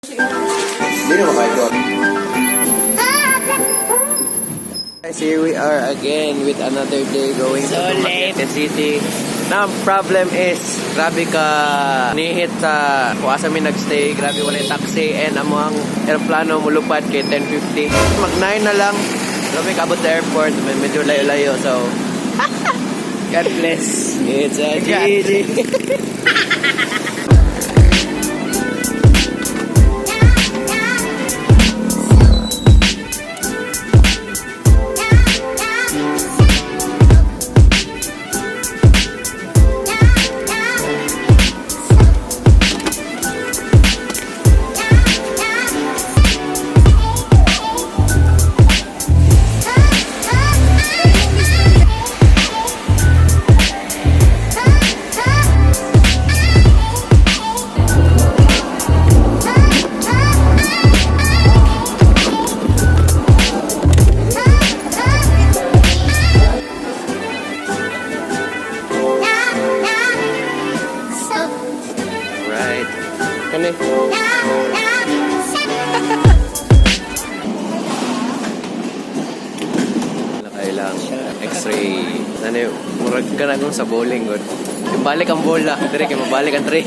Guys, here we are again with another day going to Dumaguete City. Now, problem is, grabe ka nihit sa kuasa mi nagstay, grabe wala taxi, and among aeroplano mulupad kay 10:50. Mag-9 na lang, grabe kabot sa airport, medyo layo-layo, so God bless. It's a GG. Nakailang x-ray. Nani, murag ka na kung sa bowling. Balik ang bola. Dire kayo mabalik ang tray.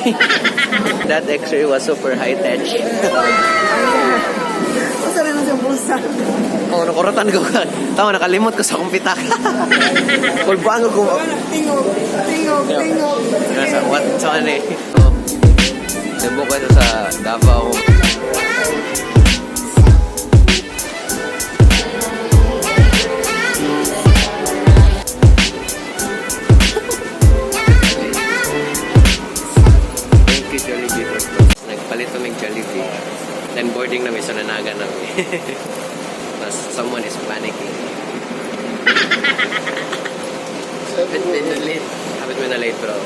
That x-ray was super high-tech. Masa rin ang bulsa. Oo, nakuratan ko. Tama, nakalimot ko sa kumpitak. Kulbaan ko. Tingog. What? So, ano eh? Tembo ko ito sa Davao. Thank you, Jollibee. Nagpalit kami ng Jollibee. Then boarding namin sa nanagan namin. Mas someone is panicking. Habit mo na late, bro.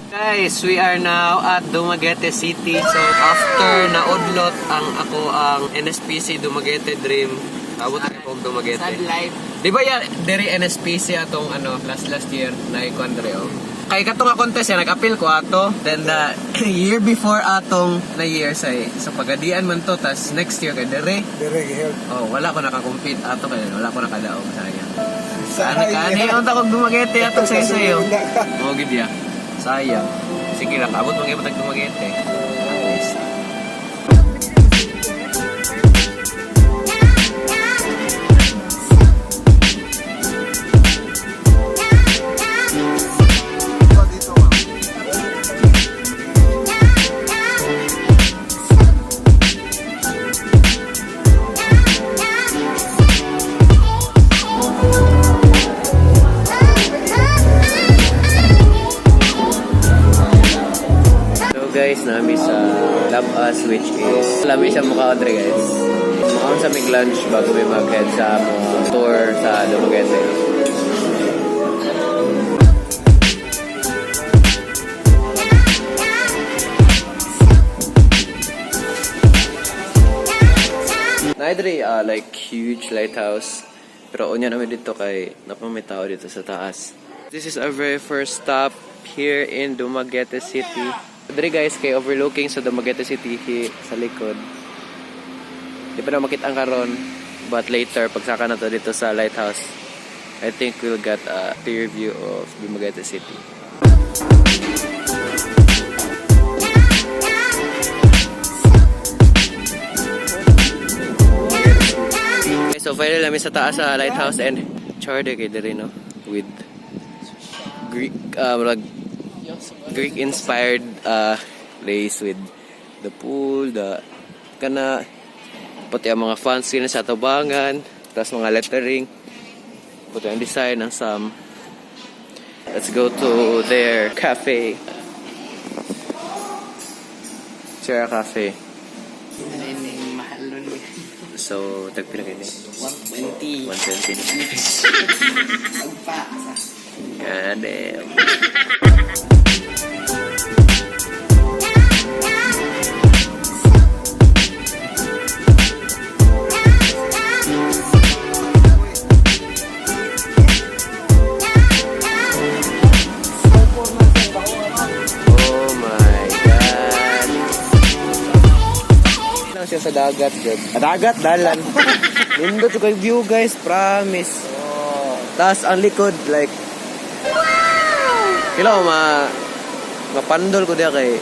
Guys, we are now at Dumaguete City. So after naudlot ang NSPC Dumaguete Dream, abot na ko Dumaguete. Sad life. Di ba ya diri NSPC atong last year na ikondre oh. Kay katong contest ya nag-appeal ko ato. Then the year before atong na year say sa pagadian man to tas next year kay diri. Oh, wala ko naka-compete ato kay wala ko nakadaog sayang. Kani unta kog Dumaguete atong sayo. Mo gid ya. Sayang. Sige lang, abot mga ibatag Dumaguete. At least. Guys, nami sa Love Us, which is lami siya mukha Andre guys. Mukhang sa mig-lunch bago may mag-head sa tour sa Dumaguete. Naidri, like huge lighthouse. Pero unya namin dito kay napamay tao dito sa taas. This is our very first stop here in Dumaguete City. Diri guys, kay overlooking sa Dumaguete City sa likod. Di pa na makita ang karon, but later pagsaka na to dito sa lighthouse, I think we'll get a clear view of Dumaguete City. Okay, so finally namin sa taas sa lighthouse and charde kay diri no with Greek inspired place with the pool, the kana pati ang mga fancy na sa tabangan, tapos mga lettering, pati ang design ng some. Let's go to their cafe. Sierra Cafe. So, tagpila kayo na 120. 120. God damn. Siya sa dagat, God. Dagat, dalan. Nindot ko yung view, guys. Promise. Tapos, ang likod, like, kailangan ko mapandol ko diya kay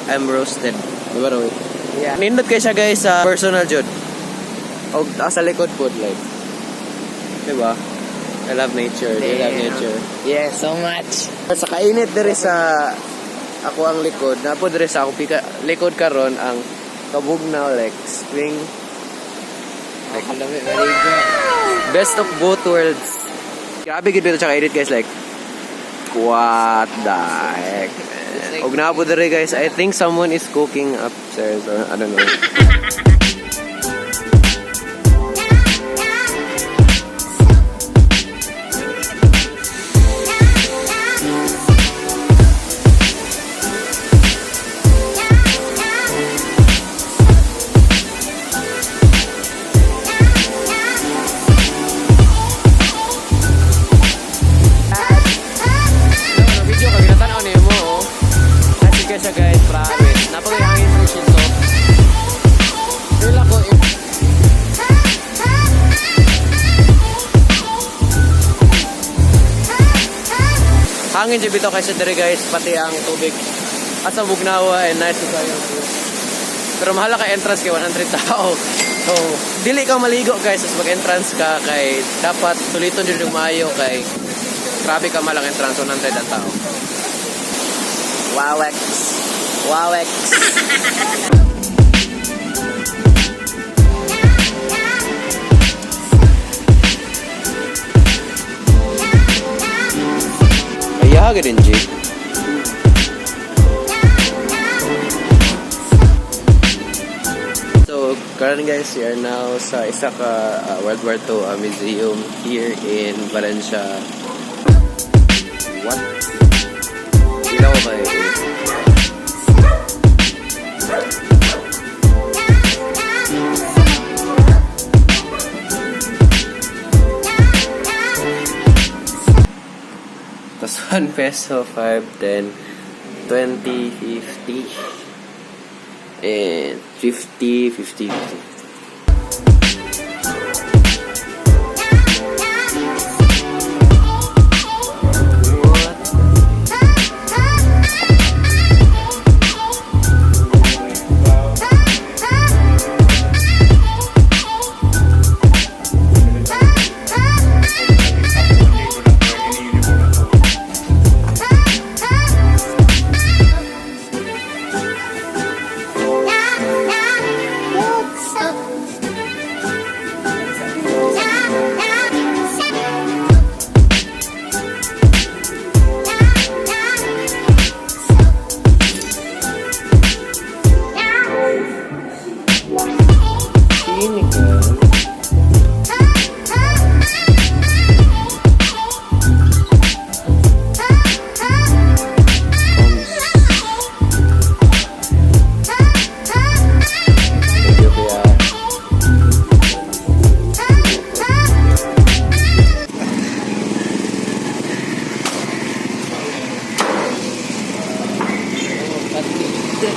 I'm roasted. Diba, Roy? Yeah. Nindot kayo siya, guys, sa personal jud. O, sa likod po, like. Diba? I love nature. Do you love nature? Yeah, so much. Sa kainit diri sa ako ang likod. Napo diri sa ako likod karon ang kabugnaw like spring, like Very good. best of both worlds. Grabe gid dito sa edit guys, like what the heck. Og na po diri guys, I think someone is cooking upstairs or I don't know. Siya guys, promise. Napakahangin po siya to. Feel ako hangin siya bito kasi dere guys, pati ang tubig. At sa bugnawa and nice to tayo. Pero mahal ka entrance kay 100 tao. So, dili ka maligo guys, as mag-entrance ka kay dapat tuliton din yung maayo kay grabe ka malang entrance 100 ang tao. Wawex. Wawex. Ayaw ka din, G. So, currently guys, we are now sa isa ka World War II museum here in Valencia. What? Ilaw ko kayo. Tapos 1 peso, 5, 10, 20, 50, and 50, 50, 50. Ayun.